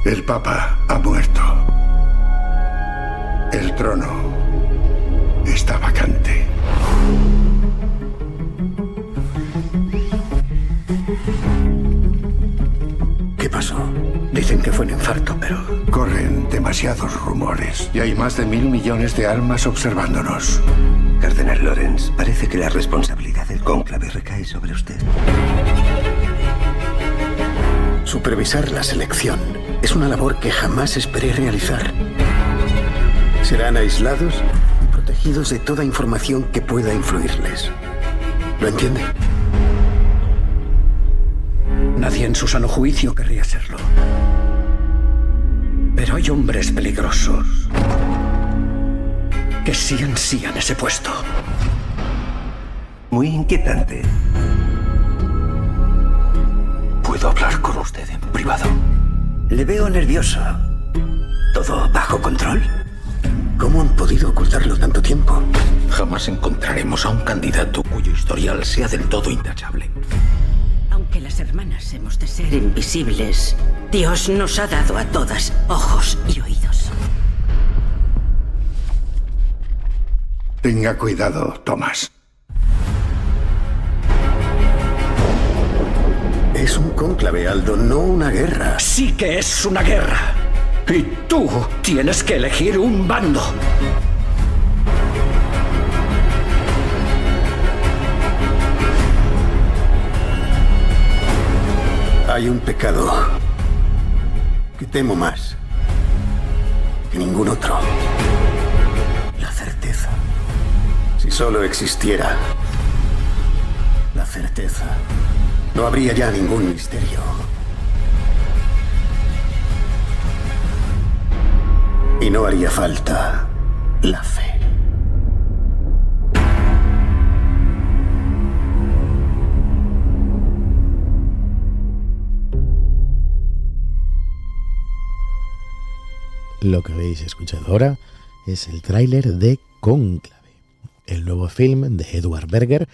El Papa ha muerto. El trono está vacante. ¿Qué pasó? Dicen que fue un infarto, pero... Corren demasiados rumores y hay más de 1.000 millones de almas observándonos. Cardenal Lorenz, parece que la responsabilidad del cónclave recae sobre usted. Supervisar la selección es una labor que jamás esperé realizar. Serán aislados y protegidos de toda información que pueda influirles. ¿Lo entiende? Nadie en su sano juicio querría serlo. Pero hay hombres peligrosos que sí ansían ese puesto. Muy inquietante. ¿Puedo hablar con usted en privado? Le veo nervioso. ¿Todo bajo control? ¿Cómo han podido ocultarlo tanto tiempo? Jamás encontraremos a un candidato cuyo historial sea del todo intachable. Aunque las hermanas hemos de ser invisibles, Dios nos ha dado a todas ojos y oídos. Tenga cuidado, Thomas. Es un cónclave, Aldo, no una guerra. Sí que es una guerra. Y tú tienes que elegir un bando. Hay un pecado que temo más que ningún otro. La certeza. Si solo existiera la certeza, no habría ya ningún misterio. Y no haría falta la fe. Lo que habéis escuchado ahora es el tráiler de Cónclave, el nuevo film de Edward Berger,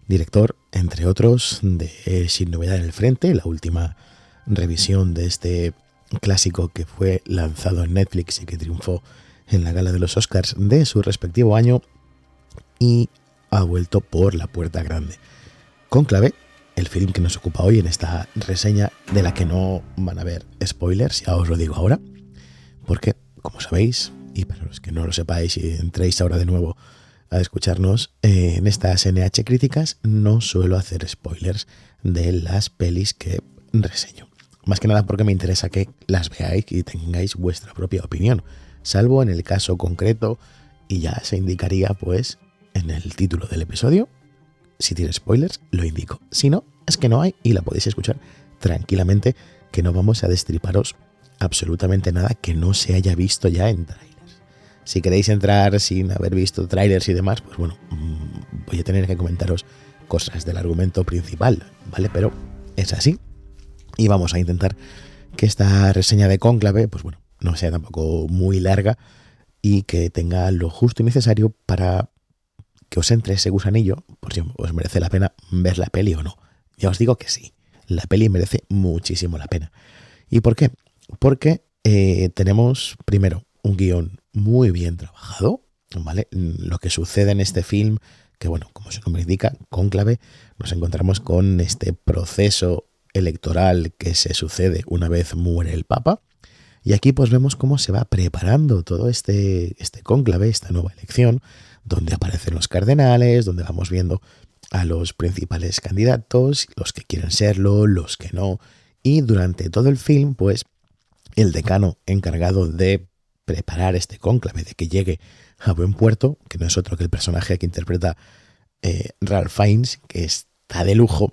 director, entre otros, de Sin Novedad en el Frente, la última revisión de este clásico que fue lanzado en Netflix y que triunfó en la gala de los Oscars de su respectivo año, y ha vuelto por la puerta grande. Cónclave, el film que nos ocupa hoy en esta reseña, de la que no van a haber spoilers, ya os lo digo ahora, porque, como sabéis, y para los que no lo sepáis y entréis ahora de nuevo a escucharnos, en estas NH Críticas no suelo hacer spoilers de las pelis que reseño. Más que nada porque me interesa que las veáis y tengáis vuestra propia opinión, salvo en el caso concreto, y ya se indicaría pues en el título del episodio. Si tiene spoilers, lo indico. Si no, es que no hay y la podéis escuchar tranquilamente, que no vamos a destriparos absolutamente nada que no se haya visto ya en trailers. Si queréis entrar sin haber visto trailers y demás, pues bueno, voy a tener que comentaros cosas del argumento principal, ¿vale? Pero es así. Y vamos a intentar que esta reseña de Cónclave, pues bueno, no sea tampoco muy larga y que tenga lo justo y necesario para que os entre ese gusanillo, por si os merece la pena ver la peli o no. Ya os digo que sí, la peli merece muchísimo la pena. ¿Y por qué? Porque tenemos, primero, un guión muy bien trabajado, ¿vale? Lo que sucede en este film, que bueno, como su nombre indica, Cónclave, nos encontramos con este proceso electoral que se sucede una vez muere el Papa, y aquí pues vemos cómo se va preparando todo este cónclave, esta nueva elección, donde aparecen los cardenales, donde vamos viendo a los principales candidatos, los que quieren serlo, los que no, y durante todo el film pues el decano encargado de preparar este cónclave, de que llegue a buen puerto, que no es otro que el personaje que interpreta Ralph Fiennes, que está de lujo,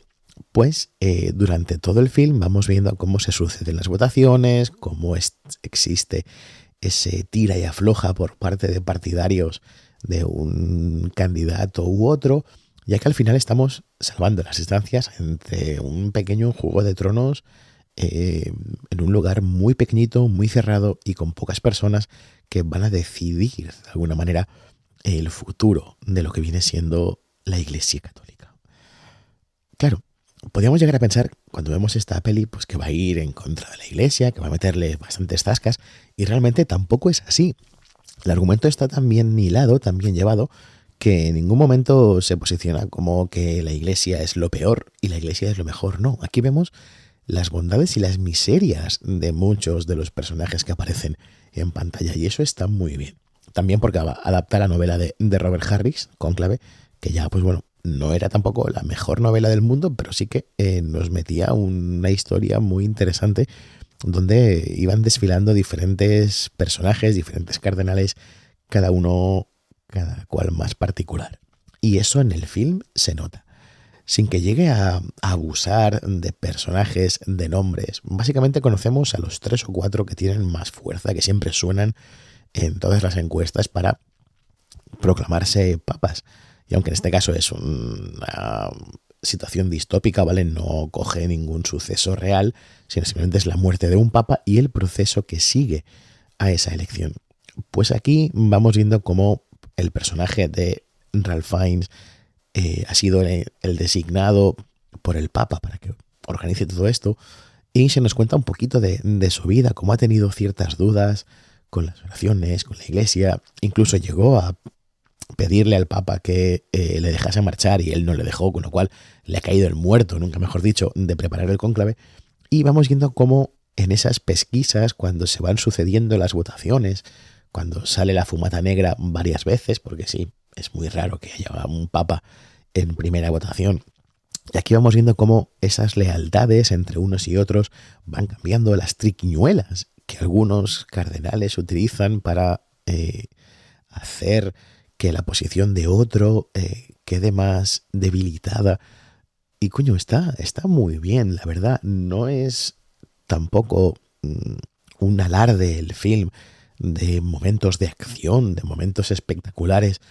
pues durante todo el film vamos viendo cómo se suceden las votaciones, cómo existe ese tira y afloja por parte de partidarios de un candidato u otro, ya que al final estamos salvando las instancias entre un pequeño Juego de Tronos en un lugar muy pequeñito, muy cerrado y con pocas personas que van a decidir de alguna manera el futuro de lo que viene siendo la Iglesia Católica. Claro, podríamos llegar a pensar, cuando vemos esta peli, pues que va a ir en contra de la iglesia, que va a meterle bastantes zascas, y realmente tampoco es así. El argumento está tan bien hilado, tan bien llevado, que en ningún momento se posiciona como que la iglesia es lo peor y la iglesia es lo mejor. No, aquí vemos las bondades y las miserias de muchos de los personajes que aparecen en pantalla, y eso está muy bien. También porque adapta la novela de Robert Harris, Cónclave, que ya, pues bueno, no era tampoco la mejor novela del mundo, pero sí que nos metía una historia muy interesante donde iban desfilando diferentes personajes, diferentes cardenales, cada cual más particular. Y eso en el film se nota, sin que llegue a abusar de personajes, de nombres. Básicamente conocemos a los 3 o 4 que tienen más fuerza, que siempre suenan en todas las encuestas para proclamarse papas. Y aunque en este caso es una situación distópica, ¿vale? No coge ningún suceso real, sino simplemente es la muerte de un papa y el proceso que sigue a esa elección. Pues aquí vamos viendo cómo el personaje de Ralph Fiennes ha sido el designado por el papa para que organice todo esto, y se nos cuenta un poquito de su vida, cómo ha tenido ciertas dudas con las oraciones, con la iglesia. Incluso llegó a pedirle al Papa que le dejase marchar y él no le dejó, con lo cual le ha caído el muerto, nunca mejor dicho, de preparar el cónclave. Y vamos viendo cómo en esas pesquisas, cuando se van sucediendo las votaciones, cuando sale la fumata negra varias veces, porque sí, es muy raro que haya un Papa en primera votación. Y aquí vamos viendo cómo esas lealtades entre unos y otros van cambiando, las triquiñuelas que algunos cardenales utilizan para hacer que la posición de otro quede más debilitada. Y coño, está muy bien, la verdad. No es tampoco un alarde el film de momentos de acción, de momentos espectaculares.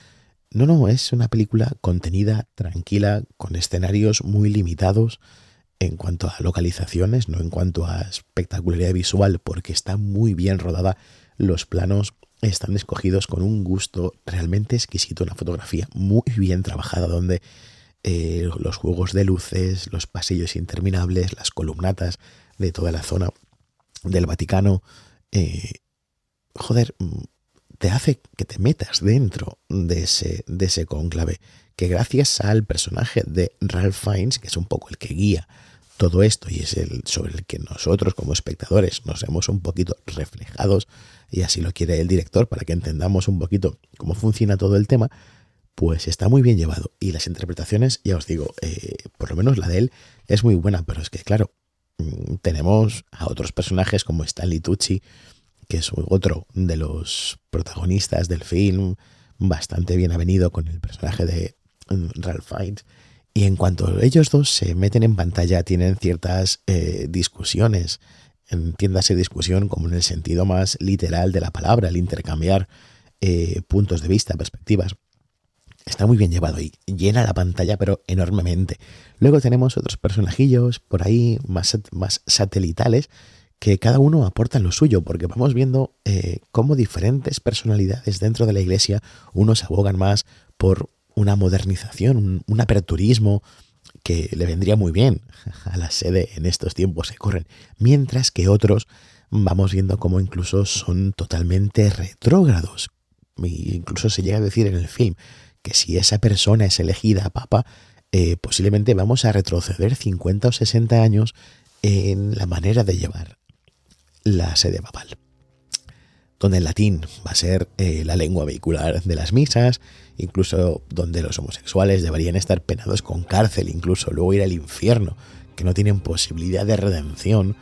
No, es una película contenida, tranquila, con escenarios muy limitados en cuanto a localizaciones, no en cuanto a espectacularidad visual, porque está muy bien rodada. Los planos están escogidos con un gusto realmente exquisito, una fotografía muy bien trabajada, donde los juegos de luces, los pasillos interminables, las columnatas de toda la zona del Vaticano, te hace que te metas dentro de ese cónclave, que gracias al personaje de Ralph Fiennes, que es un poco el que guía todo esto y es el sobre el que nosotros como espectadores nos hemos un poquito reflejados, y así lo quiere el director para que entendamos un poquito cómo funciona todo el tema, pues está muy bien llevado. Y las interpretaciones, ya os digo, por lo menos la de él es muy buena, pero es que claro, tenemos a otros personajes como Stanley Tucci, que es otro de los protagonistas del film, bastante bien avenido con el personaje de Ralph Fiennes. Y en cuanto ellos dos se meten en pantalla, tienen ciertas discusiones. Entiéndase discusión como en el sentido más literal de la palabra, el intercambiar puntos de vista, perspectivas. Está muy bien llevado y llena la pantalla, pero enormemente. Luego tenemos otros personajillos por ahí más satelitales, que cada uno aporta lo suyo, porque vamos viendo cómo diferentes personalidades dentro de la iglesia, unos abogan más por una modernización, un aperturismo que le vendría muy bien a la sede en estos tiempos que corren, mientras que otros vamos viendo cómo incluso son totalmente retrógrados. E incluso se llega a decir en el film que si esa persona es elegida papa, posiblemente vamos a retroceder 50 o 60 años en la manera de llevar la sede papal, donde el latín va a ser la lengua vehicular de las misas, incluso donde los homosexuales deberían estar penados con cárcel, incluso luego ir al infierno, que no tienen posibilidad de redención.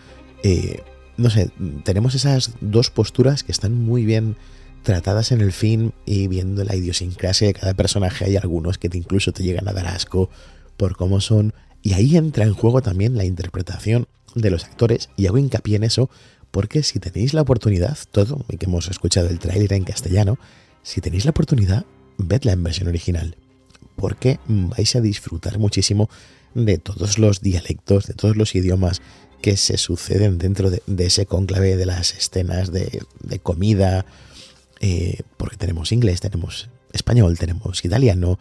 No sé, tenemos esas dos posturas que están muy bien tratadas en el film, y viendo la idiosincrasia de cada personaje hay algunos que incluso te llegan a dar asco por cómo son, y ahí entra en juego también la interpretación de los actores, y hago hincapié en eso porque si tenéis la oportunidad, todo, y que hemos escuchado el tráiler en castellano, si tenéis la oportunidad, vedla en versión original, porque vais a disfrutar muchísimo de todos los dialectos, de todos los idiomas que se suceden dentro de ese cónclave, de las escenas de comida, porque tenemos inglés, tenemos español, tenemos italiano,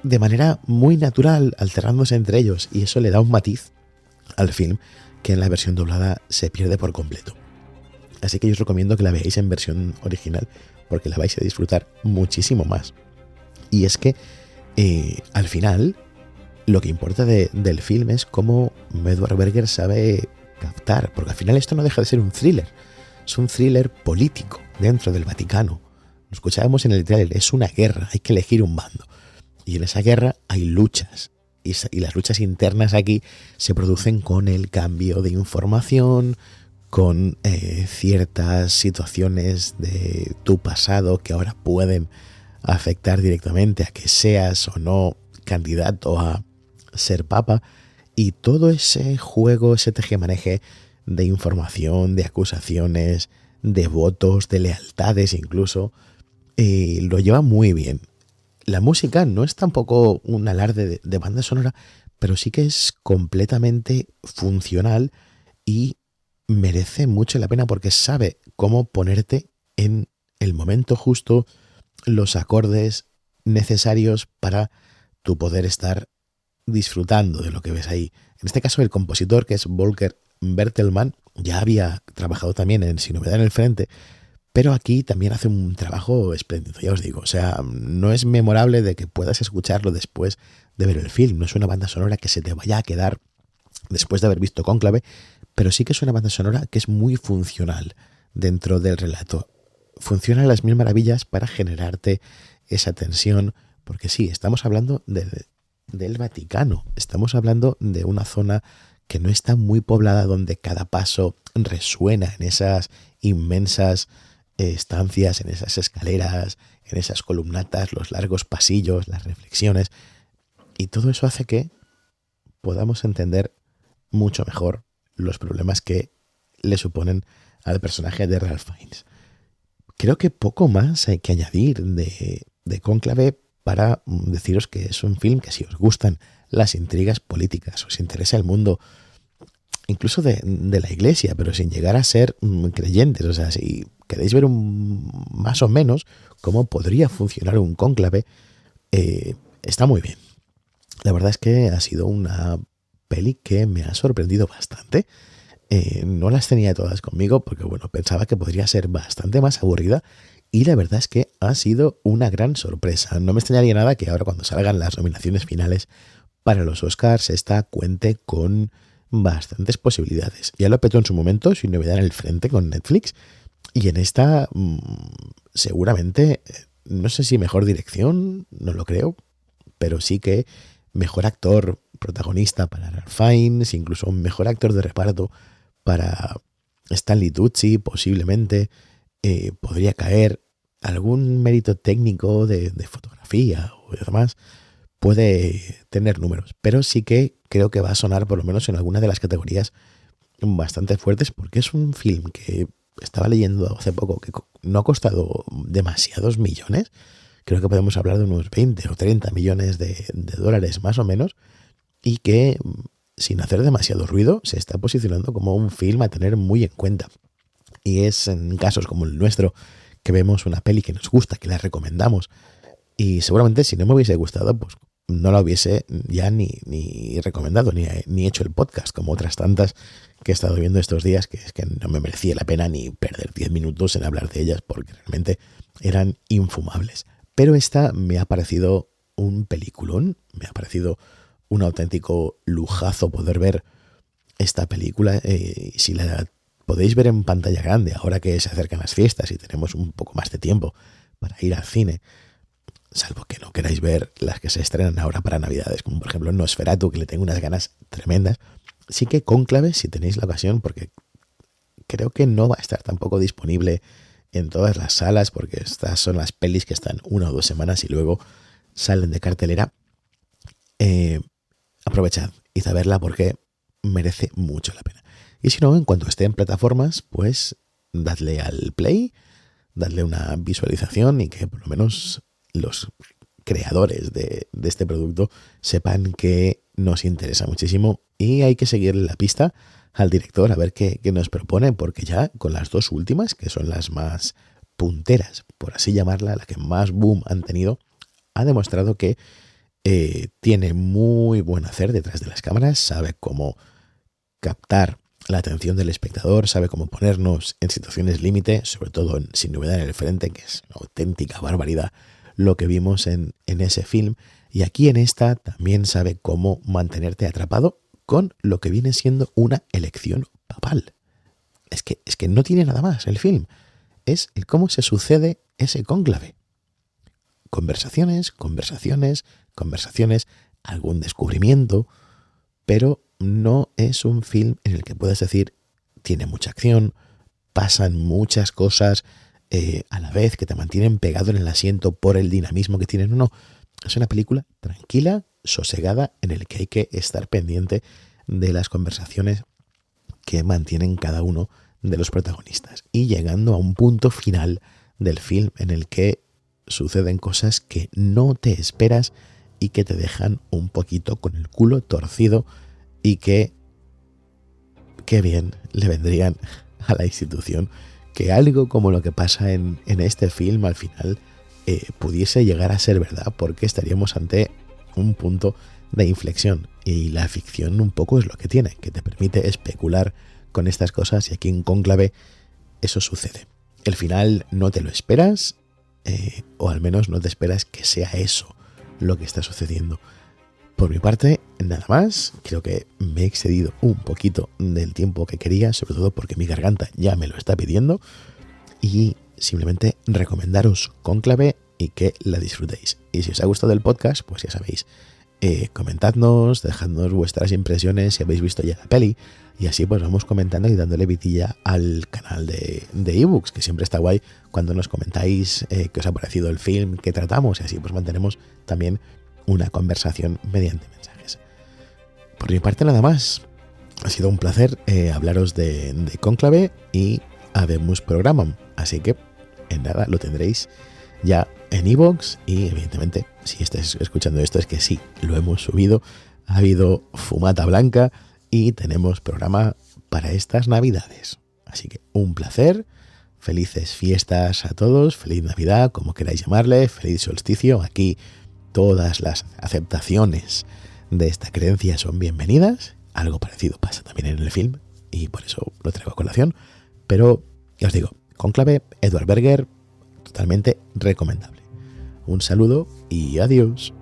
de manera muy natural, alternándose entre ellos, y eso le da un matiz al film que en la versión doblada se pierde por completo. Así que yo os recomiendo que la veáis en versión original porque la vais a disfrutar muchísimo más. Y es que al final lo que importa del film es cómo Edward Berger sabe captar, porque al final esto no deja de ser un thriller, es un thriller político dentro del Vaticano. Lo escuchábamos en el trailer, es una guerra, hay que elegir un bando. Y en esa guerra hay luchas. Y las luchas internas aquí se producen con el cambio de información, con ciertas situaciones de tu pasado que ahora pueden afectar directamente a que seas o no candidato a ser papa. Y todo ese juego, ese tejemaneje de información, de acusaciones, de votos, de lealtades incluso, lo lleva muy bien. La música no es tampoco un alarde de banda sonora, pero sí que es completamente funcional y merece mucho la pena porque sabe cómo ponerte en el momento justo, los acordes necesarios para tu poder estar disfrutando de lo que ves ahí. En este caso, el compositor, que es Volker Bertelmann, ya había trabajado también en Sin Novedad en el Frente, pero aquí también hace un trabajo espléndido, ya os digo. O sea, no es memorable de que puedas escucharlo después de ver el film. No es una banda sonora que se te vaya a quedar después de haber visto Cónclave, pero sí que es una banda sonora que es muy funcional dentro del relato. Funciona a las mil maravillas para generarte esa tensión, porque sí, estamos hablando del Vaticano. Estamos hablando de una zona que no está muy poblada, donde cada paso resuena en esas inmensas estancias, en esas escaleras, en esas columnatas, los largos pasillos, las reflexiones, y todo eso hace que podamos entender mucho mejor los problemas que le suponen al personaje de Ralph Fiennes. Creo que poco más hay que añadir de Cónclave para deciros que es un film que, si os gustan las intrigas políticas, os interesa el mundo incluso de la iglesia, pero sin llegar a ser creyentes, o sea, si queréis ver más o menos cómo podría funcionar un cónclave, está muy bien. La verdad es que ha sido una peli que me ha sorprendido bastante. No las tenía todas conmigo porque, bueno, pensaba que podría ser bastante más aburrida, y la verdad es que ha sido una gran sorpresa. No me extrañaría nada que ahora, cuando salgan las nominaciones finales para los Oscars, esta cuente con bastantes posibilidades. Ya lo petó en su momento Sin Novedad en el Frente con Netflix, y en esta seguramente, no sé si mejor dirección, no lo creo, pero sí que mejor actor protagonista para Ralph Fiennes, incluso un mejor actor de reparto para Stanley Tucci, posiblemente. Podría caer algún mérito técnico de fotografía o demás, puede tener números, pero sí que creo que va a sonar, por lo menos en alguna de las categorías, bastante fuertes, porque es un film que estaba leyendo hace poco que no ha costado demasiados millones. Creo que podemos hablar de unos 20 o 30 millones de dólares más o menos, y que, sin hacer demasiado ruido, se está posicionando como un film a tener muy en cuenta. Y es en casos como el nuestro, que vemos una peli que nos gusta, que la recomendamos, y seguramente si no me hubiese gustado, pues no la hubiese ya ni recomendado, ni hecho el podcast, como otras tantas que he estado viendo estos días, que es que no me merecía la pena ni perder 10 minutos en hablar de ellas, porque realmente eran infumables. Pero esta me ha parecido un peliculón, me ha parecido un auténtico lujazo poder ver esta película. Si la podéis ver en pantalla grande, ahora que se acercan las fiestas y tenemos un poco más de tiempo para ir al cine, salvo que no queráis ver las que se estrenan ahora para Navidades, como por ejemplo Nosferatu, que le tengo unas ganas tremendas, sí que Cónclave, si tenéis la ocasión, porque creo que no va a estar tampoco disponible en todas las salas, porque estas son las pelis que están 1 o 2 semanas y luego salen de cartelera. Aprovechad, id a verla porque merece mucho la pena. Y si no, en cuanto esté en plataformas, pues dadle al play, dadle una visualización, y que por lo menos los creadores de este producto sepan que nos interesa muchísimo, y hay que seguirle la pista al director a ver qué nos propone, porque ya con las 2 últimas, que son las más punteras, por así llamarla, la que más boom han tenido, ha demostrado que tiene muy buen hacer detrás de las cámaras, sabe cómo captar la atención del espectador, sabe cómo ponernos en situaciones límite, sobre todo en Sin novedad en el frente, que es una auténtica barbaridad lo que vimos en ese film. Y aquí en esta también sabe cómo mantenerte atrapado con lo que viene siendo una elección papal. Es que no tiene nada más el film. Es el cómo se sucede ese cónclave. Conversaciones, algún descubrimiento, pero no es un film en el que puedes decir tiene mucha acción, pasan muchas cosas a la vez que te mantienen pegado en el asiento por el dinamismo que tienen. No, es una película tranquila, sosegada, en el que hay que estar pendiente de las conversaciones que mantienen cada uno de los protagonistas y llegando a un punto final del film en el que suceden cosas que no te esperas y que te dejan un poquito con el culo torcido y que qué bien le vendrían a la institución que algo como lo que pasa en este film al final pudiese llegar a ser verdad, porque estaríamos ante un punto de inflexión y la ficción un poco es lo que tiene, que te permite especular con estas cosas y aquí en Cónclave eso sucede. El final no te lo esperas o al menos no te esperas que sea eso lo que está sucediendo. Por mi parte, nada más. Creo que me he excedido un poquito del tiempo que quería, sobre todo porque mi garganta ya me lo está pidiendo. Y simplemente recomendaros Cónclave y que la disfrutéis. Y si os ha gustado el podcast, pues ya sabéis, comentadnos, dejadnos vuestras impresiones si habéis visto ya la peli. Y así pues vamos comentando y dándole vidilla al canal de ebooks, que siempre está guay cuando nos comentáis qué os ha parecido el film que tratamos. Y así pues mantenemos también una conversación mediante mensajes. Por mi parte nada más. Ha sido un placer hablaros de Cónclave y Habemus Programam. Así que en nada lo tendréis ya en iVoox y evidentemente si estáis escuchando esto es que sí, lo hemos subido. Ha habido fumata blanca y tenemos programa para estas navidades. Así que un placer. Felices fiestas a todos. Feliz Navidad, como queráis llamarle. Feliz solsticio. Aquí todas las aceptaciones de esta creencia son bienvenidas. Algo parecido pasa también en el film y por eso lo traigo a colación. Pero ya os digo, Cónclave, Edward Berger, totalmente recomendable. Un saludo y adiós.